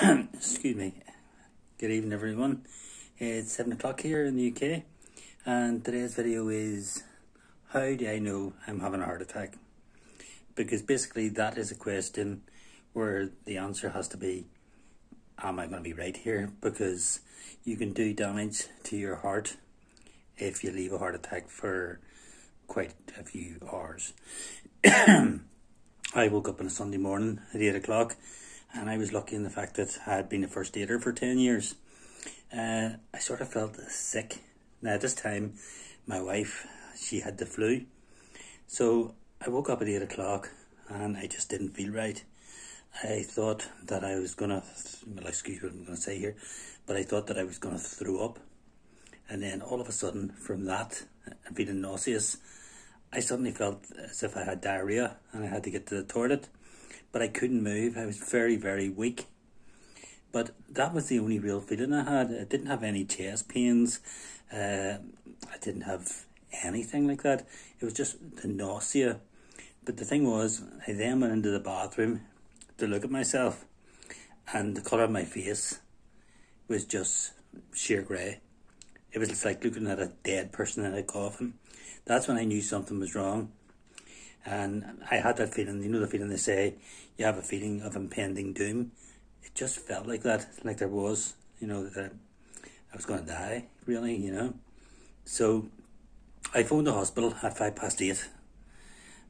Excuse me. Good evening, everyone. It's 7 o'clock here in the UK, and today's video is how do I know I'm having a heart attack? Because basically that is a question where the answer has to be, am I going to be right here? Because you can do damage to your heart if you leave a heart attack for quite a few hours. I woke up on a Sunday morning at 8 o'clock, and I was lucky in the fact that I had been a first aider for 10 years. I sort of felt sick. Now, at this time, my wife, she had the flu. So I woke up at 8 o'clock and I just didn't feel right. I thought that I was going to, well, excuse what I'm going to say here, but I thought that I was going to throw up. And then all of a sudden, from that, and feeling nauseous, I suddenly felt as if I had diarrhea and I had to get to the toilet. But I couldn't move. I was very, very weak. But that was the only real feeling I had. I didn't have any chest pains. I didn't have anything like that. It was just the nausea. But the thing was, I then went into the bathroom to look at myself, and the colour of my face was just sheer grey. It was like looking at a dead person in a coffin. That's when I knew something was wrong. And I had that feeling, you know the feeling they say, you have a feeling of impending doom. It just felt like that, like there was, that I was going to die, really. So I phoned the hospital at 8:05,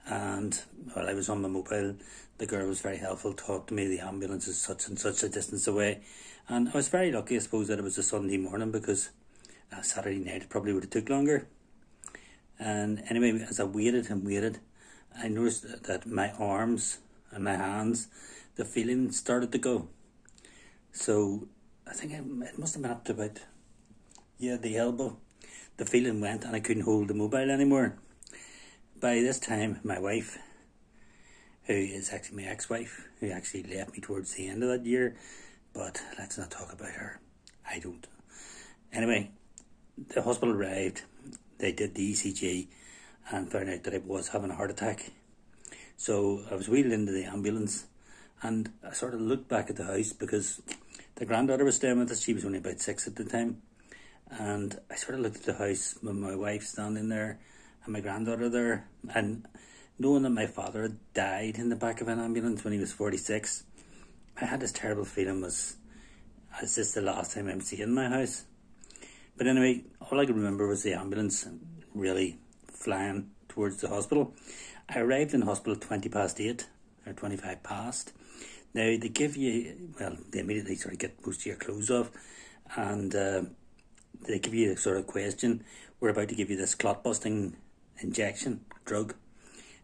and while I was on my mobile, the girl was very helpful, talked to me, the ambulance is such and such a distance away. And I was very lucky, I suppose, that it was a Sunday morning, because Saturday night it probably would have took longer. And anyway, as I waited and waited, I noticed that my arms and my hands, the feeling started to go. So I think it must have been up to about, the elbow. The feeling went and I couldn't hold the mobile anymore. By this time, my wife, who is actually my ex-wife, who actually left me towards the end of that year, but let's not talk about her. I don't. Anyway, the hospital arrived, they did the ECG, and found out that I was having a heart attack. So I was wheeled into the ambulance, and I sort of looked back at the house because the granddaughter was staying with us. She was only about 6 at the time. And I sort of looked at the house with my wife standing there and my granddaughter there, and knowing that my father had died in the back of an ambulance when he was 46, I had this terrible feeling, is this the last time I'm seeing my house? But anyway, all I could remember was the ambulance really flying towards the hospital. I arrived in the hospital at 8:20 or 25 past. Now they give you, they immediately sort of get most of your clothes off, and they give you a sort of question. We're about to give you this clot busting injection drug,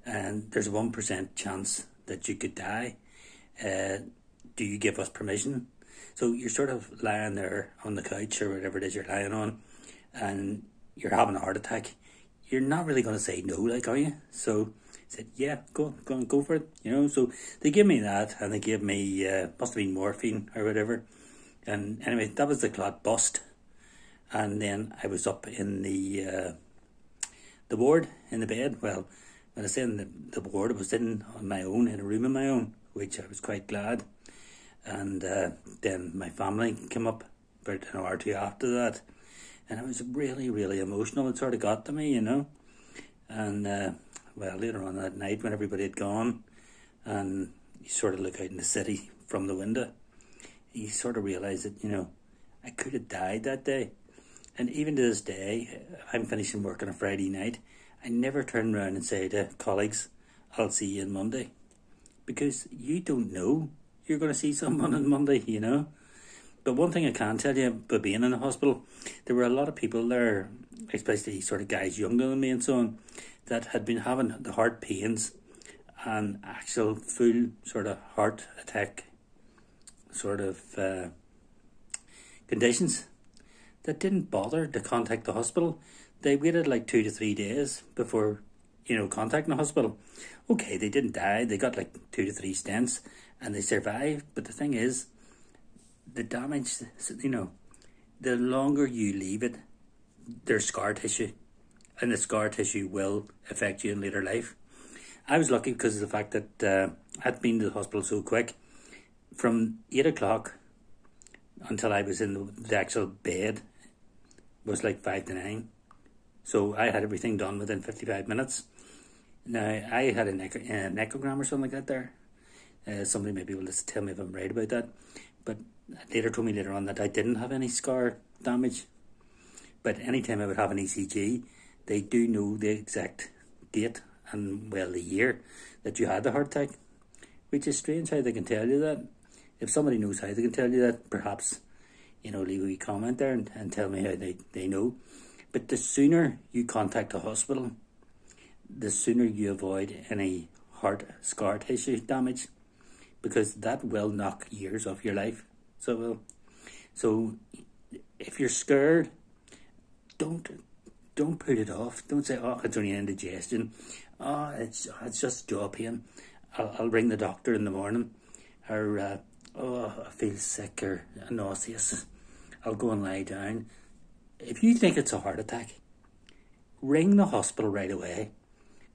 and there's a 1% chance that you could die. Do you give us permission? So you're sort of lying there on the couch or whatever it is you're lying on, and you're having a heart attack. You're not really going to say no, like, are you? So I said, yeah, go for it, So they gave me that, and they gave me, must have been morphine or whatever. And anyway, that was the clot bust. And then I was up in the ward, in the bed. Well, when I say in the ward, I was sitting on my own, in a room of my own, which I was quite glad. And then my family came up about an hour or two after that. And it was really, really emotional. It sort of got to me, And, later on that night when everybody had gone, and you sort of look out in the city from the window, you sort of realise that, I could have died that day. And even to this day, I'm finishing work on a Friday night, I never turn around and say to colleagues, I'll see you on Monday. Because you don't know you're going to see someone on Monday, But one thing I can tell you about being in the hospital, there were a lot of people there, especially sort of guys younger than me and so on, that had been having the heart pains and actual full sort of heart attack sort of conditions that didn't bother to contact the hospital. They waited like 2 to 3 days before, contacting the hospital. Okay, they didn't die. They got like 2 to 3 stents and they survived. But the thing is, the damage, the longer you leave it, there's scar tissue, and the scar tissue will affect you in later life. I was lucky because of the fact that I'd been to the hospital so quick. From 8 o'clock until I was in the actual bed was like 5 to 9. So I had everything done within 55 minutes. Now, I had an echogram or something like that there. Somebody may be able to tell me if I'm right about that. But later told me later on that I didn't have any scar damage. But anytime I would have an ECG, they do know the exact date and, well, the year that you had the heart attack. Which is strange how they can tell you that. If somebody knows how they can tell you that, perhaps, leave a wee comment there and tell me how they know. But the sooner you contact a hospital, the sooner you avoid any heart scar tissue damage, because that will knock years off your life. So it will. So if you're scared, don't put it off. Don't say, oh, it's only indigestion. Oh, it's just jaw pain. I'll ring the doctor in the morning. Or, oh, I feel sick or nauseous. I'll go and lie down. If you think it's a heart attack, ring the hospital right away.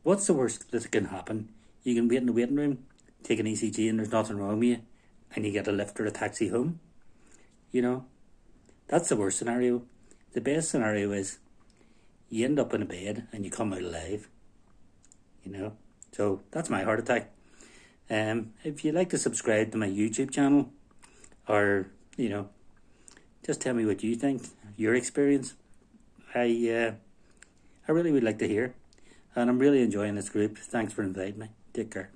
What's the worst that can happen? You can wait in the waiting room, take an ECG and there's nothing wrong with you, and you get a lift or a taxi home. That's the worst scenario. The best scenario is you end up in a bed and you come out alive. So that's my heart attack. If you'd like to subscribe to my YouTube channel, or just tell me what you think, your experience. I really would like to hear, and I'm really enjoying this group. Thanks for inviting me. Take care.